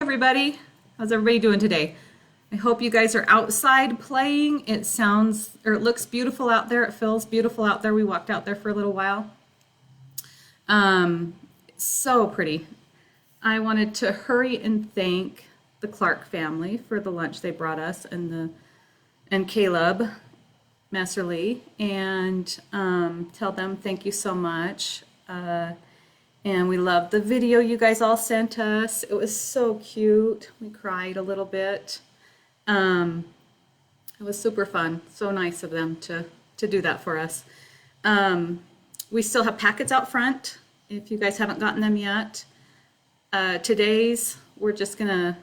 everybody. How's everybody doing today? I hope you guys are outside playing. It looks beautiful out there. It feels beautiful out there. We walked out there for a little while. So pretty. I wanted to hurry and thank the Clark family for the lunch they brought us and Caleb Messerly and tell them thank you so much. And we loved the video you guys all sent us. It was so cute. We cried a little bit. It was super fun. So nice of them to do that for us. We still have packets out front if you guys haven't gotten them yet. Today's, we're just gonna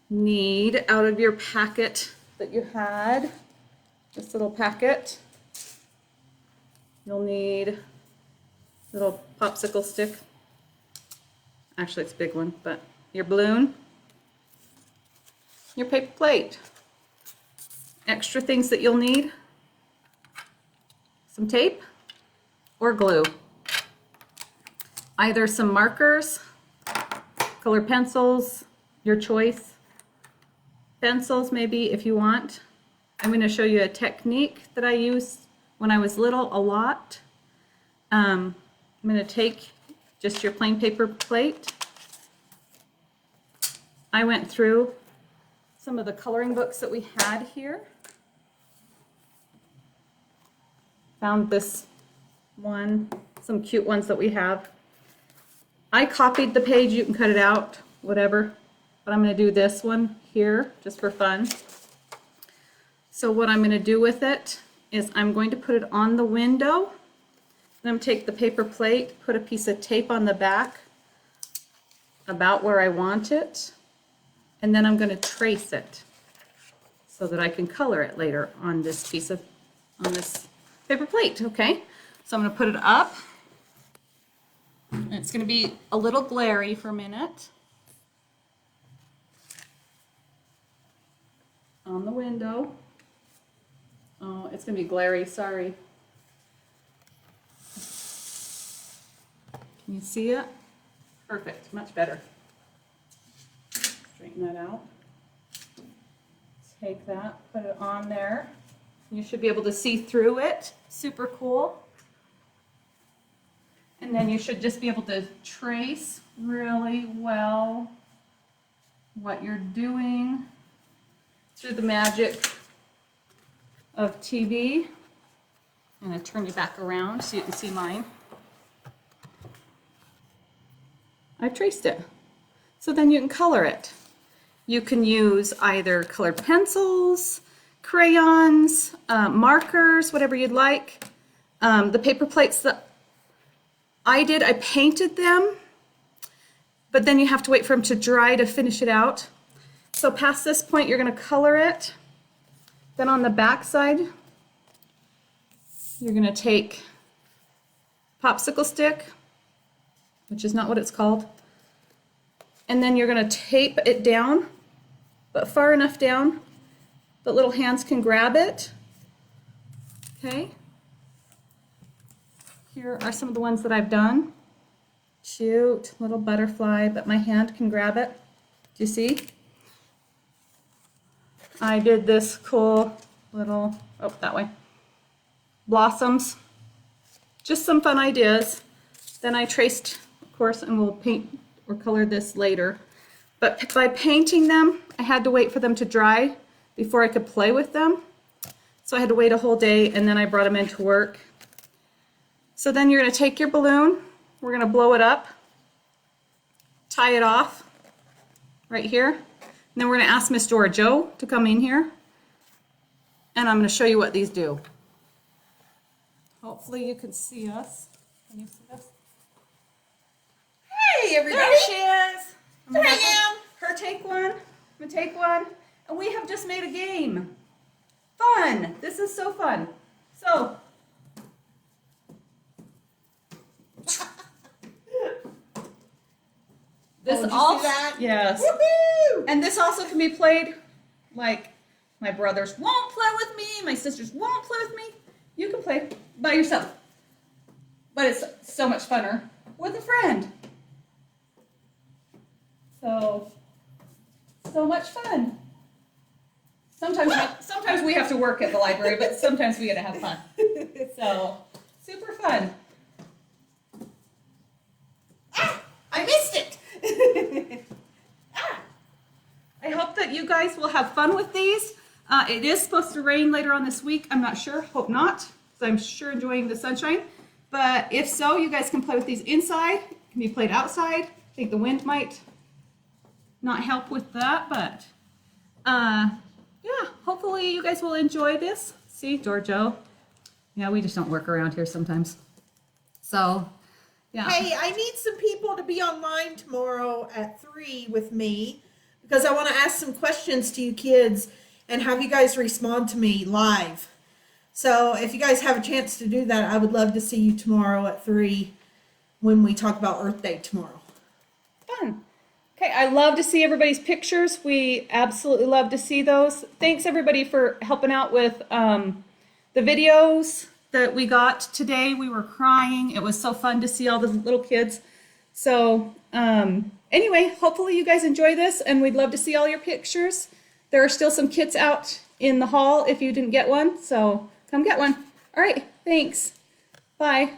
need out of your packet that you had, this little packet, you'll need a little popsicle stick. Actually, it's a big one, but your balloon, your paper plate. Extra things that you'll need, some tape or glue. Either some markers, color pencils, your choice. Pencils maybe if you want. I'm going to show you a technique that I used when I was little a lot. I'm going to take just your plain paper plate. I went through some of the coloring books that we had here. Found this one, some cute ones that we have. I copied the page, you can cut it out, whatever. But I'm going to do this one here just for fun. So what I'm going to do with it is I'm going to put it on the window. Then I'm going to take the paper plate, put a piece of tape on the back about where I want it, and then I'm going to trace it so that I can color it later on this paper plate. Okay, so I'm going to put it up. And it's going to be a little glary for a minute. On the window. Oh, it's going to be glary, sorry. Can you see it? Perfect, much better. Straighten that out. Take that, put it on there. You should be able to see through it. Super cool. And then you should just be able to trace really well what you're doing through the magic of TV. I'm going to turn you back around so you can see mine. I've traced it. So then you can color it. You can use either colored pencils, crayons, markers, whatever you'd like. The paper plates that I did, I painted them, but then you have to wait for them to dry to finish it out. So past this point, you're going to color it. Then on the back side, you're going to take popsicle stick, which is not what it's called, and then you're going to tape it down, but far enough down that little hands can grab it. Okay. Here are some of the ones that I've done. Cute little butterfly, but my hand can grab it. Do you see? I did this cool little, oh, that way, blossoms. Just some fun ideas. Then I traced, of course, and we'll paint or color this later. But by painting them, I had to wait for them to dry before I could play with them. So I had to wait a whole day, and then I brought them into work. So then you're going to take your balloon, we're going to blow it up, tie it off right here. And then we're going to ask Miss Dora Jo to come in here, and I'm going to show you what these do. Hopefully you can see us. Can you see us? Hey, everybody. There she is. There I am. Her take one. I'm going to take one. And we have just made a game. Fun. This is so fun. So, this did you all, see that? yes. Woohoo! And this also can be played, like, my brothers won't play with me, my sisters won't play with me. You can play by yourself. But it's so much funner with a friend. So, so much fun. Sometimes we have to work at the library, but sometimes we get to have fun. So, super fun. Ah, I missed it. I hope that you guys will have fun with these. It is supposed to rain later on this week. I'm not sure. Hope not, because I'm sure enjoying the sunshine. But if so, you guys can play with these inside. It can be played outside. I think the wind might not help with that, but yeah, hopefully you guys will enjoy this. See, Giorgio. Yeah, we just don't work around here sometimes. So, yeah. Hey, I need some people to be online tomorrow at 3 with me because I want to ask some questions to you kids and have you guys respond to me live. So if you guys have a chance to do that, I would love to see you tomorrow at 3 when we talk about Earth Day tomorrow. Fun. Okay, I love to see everybody's pictures. We absolutely love to see those. Thanks everybody for helping out with the videos that we got today. We were crying. It was so fun to see all the little kids. So anyway, hopefully you guys enjoy this, and we'd love to see all your pictures. There are still some kits out in the hall if you didn't get one, so come get one. All right, thanks. Bye.